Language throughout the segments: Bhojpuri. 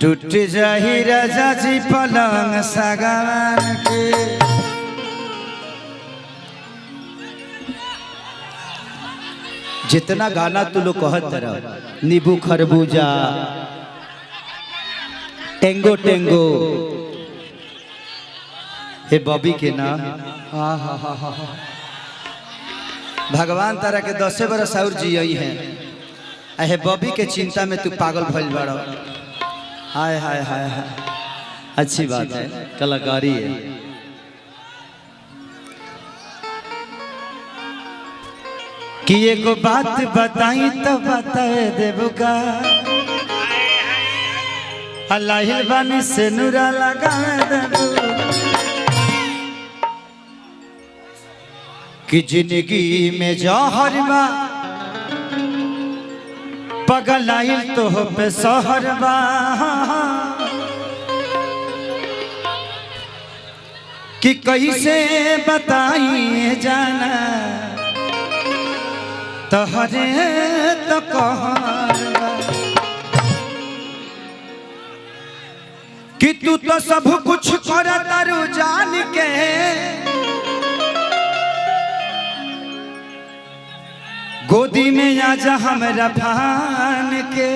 टूट जाही राजा जी पलंग सागवान के। जितना गाना तू लोग कहत रह, नींबू खरबूजा, टेंगो टेंगो, हे बॉबी के ना भगवान तारा के 10 बरस और जियई है। हे बॉबी के चिंता में तू पागल भइल बड़ा। हाय हाय हाय हाय, अच्छी बात है, कलाकारी है। कि एगो बात बताई तो बताए देबू का, अल्लाह बानी से नूरा लगा देबू। कि जिंदगी में जौहर बा पगलाइल तो हो पे सहर बा। कि कैसे बताइए जाना तोहरे तो कहर बा। कि तू तो सब कुछ कर तारू जान के, गोदी में आजा हमरा फान के।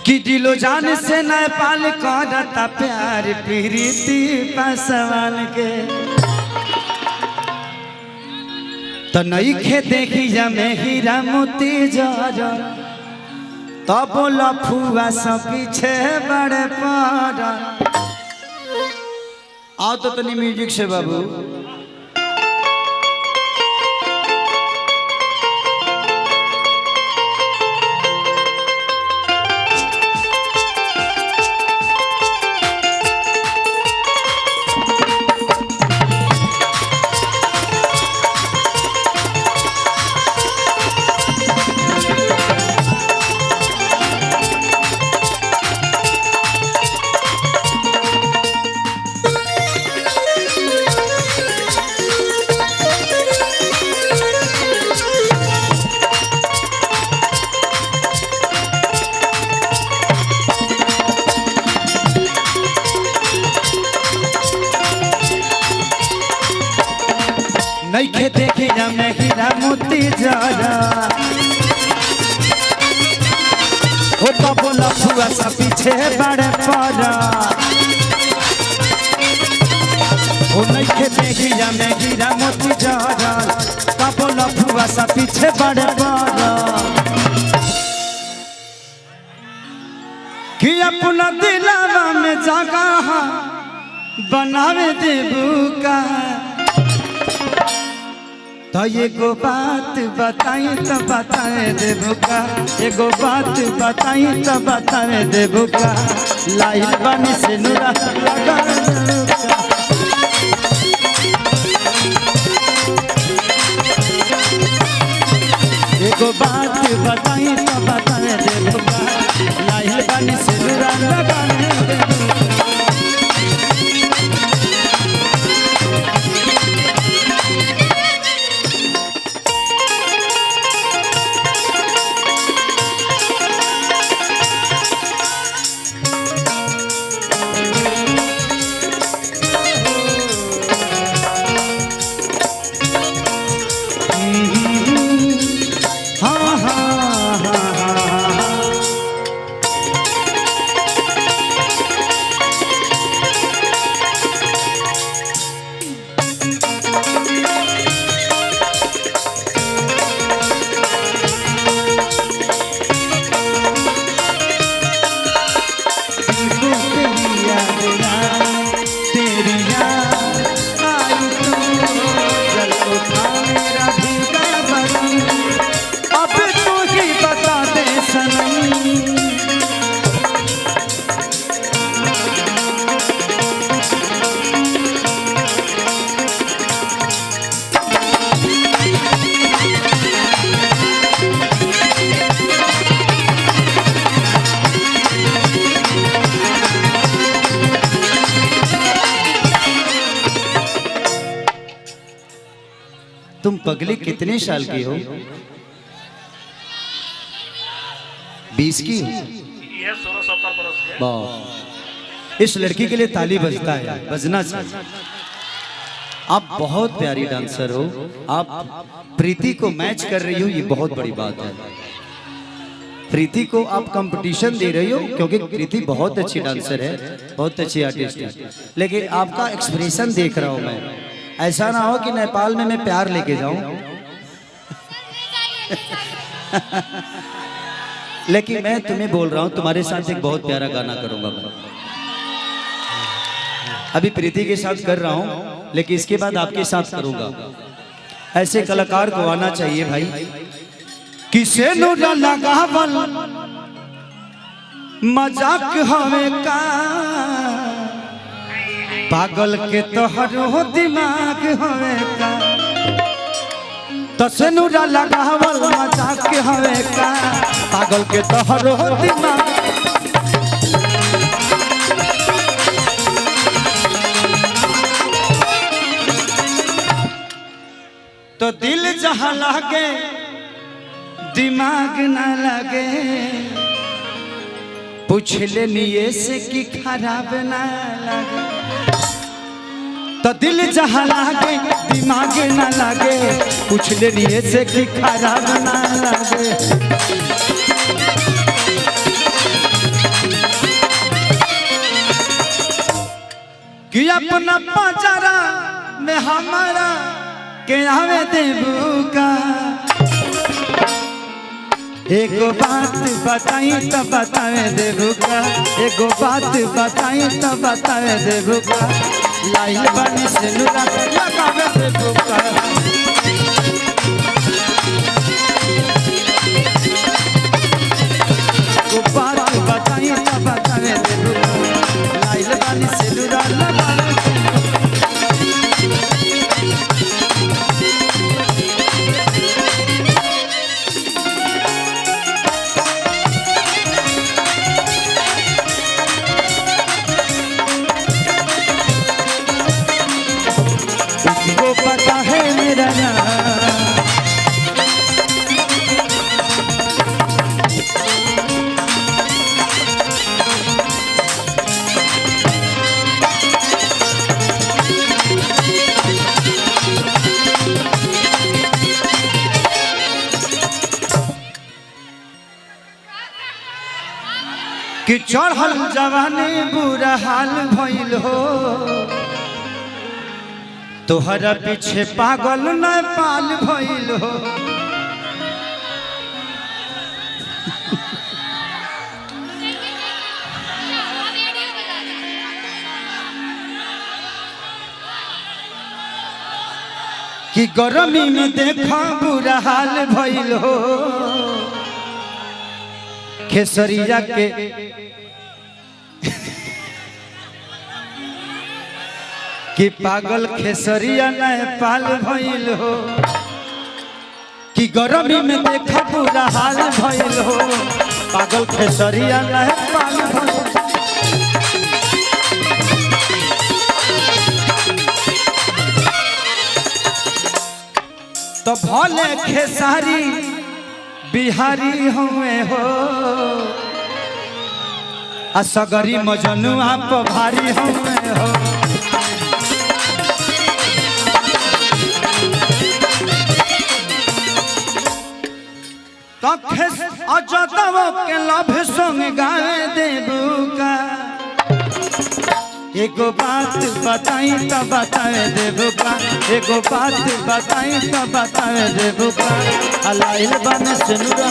कि दिलो जान से न पाल करता प्यार प्रीति पासवान के। तो नई खे देखी जमे हीरा मोती जरा, तब लफुआ सब पीछे बड़े पड़ा। आओ तो तनी म्यूजिक से बाबू। नहीं खे देखे जमे हीरा मोती जरा, हो तो बोला फुआ सा पीछे बड़े पड़ा। हो नहीं खे देखे जमे हीरा मोती जरा, तो बोला फुआ सा पीछे बड़े पड़ा। कि अपना दिलावा में जगह बनावे देबू का। तो एगो बात बताई तो बताए देबू का, एगो बात बताई तो बताए देबू का। लाइल बनी से नूरा लगा देबू का। एगो बात बताई तो बताए देबू का। लाइल बनी से नूरा लगा देबू का। तुम पगली कितने साल की हो? 20 की? ये 16-17 बरस के। वाह, इस लड़की के लिए ताली बजता है, बजना चाहिए। आप बहुत प्यारी डांसर हो, आप प्रीति को मैच कर रही हो, ये बहुत बड़ी बात है। प्रीति को आप कंपटीशन दे रही हो क्योंकि प्रीति बहुत अच्छी डांसर है, बहुत अच्छी आर्टिस्ट है, लेकिन आपका एक्सप्रेशन देख रहा हूं मैं। ऐसा ना हो कि नेपाल में मैं प्यार लेके जाऊं लेकिन मैं तुम्हें बोल रहा हूं, तुम्हारे साथ एक बहुत प्यारा गाना करूंगा मैं। अभी प्रीति के साथ कर रहा हूं, लेकिन इसके बाद आपके साथ करूंगा। ऐसे कलाकार को आना चाहिए भाई। किसे नु लगावल मजाक हवे का, पागल के तोहरो दिमाग हवे का। तसे नु लगावल मजाक हवे का, पागल के तोहरो दिमाग। तो दिल जहाँ लागे दिमाग ना लगे, पूछ लेनिए से कि खराब ना लगे। तो दिल जहाँ लागे दिमाग ना लगे, पूछ लेनिए से कि खराब ना लगे। कि अपना पजरा में हमारा के आवे देबू का। एगो बात बताई तो बतावे देबू का, एगो बात बताई तो बतावे देबू का। लाइल बनी से नुरा लगावे देबू का। एगो बात बताई तो बतावे देबू का। लाइल बनी से नुरा लगावे देबू का। वो पता है मेरा नाम, कि चढ़ल जवानी बुरा हाल भइल हो। तोहरा पीछे पागल नेपाल भइल हो। कि गर्मी में देखा बुरा हाल भइल हो। खेसरिया के कि पागल खेसरिया नेपाल भइल हो। कि गर्मी में देखा बुरा हाल भइल हो। पागल खेसरिया नेपाल भइल। तो भले खेसारी बिहारी हुए हो, असगरी मजनुआ पर भारी हुए हो। अजतवो के लभ संग गाए देबू का। एगो बात बताई तो बताए देबू का। एगो बात बताई तो बताए देबू का। लाइल बन से नुरा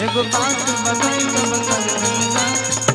एगो बात बताई तो बताए देबू का।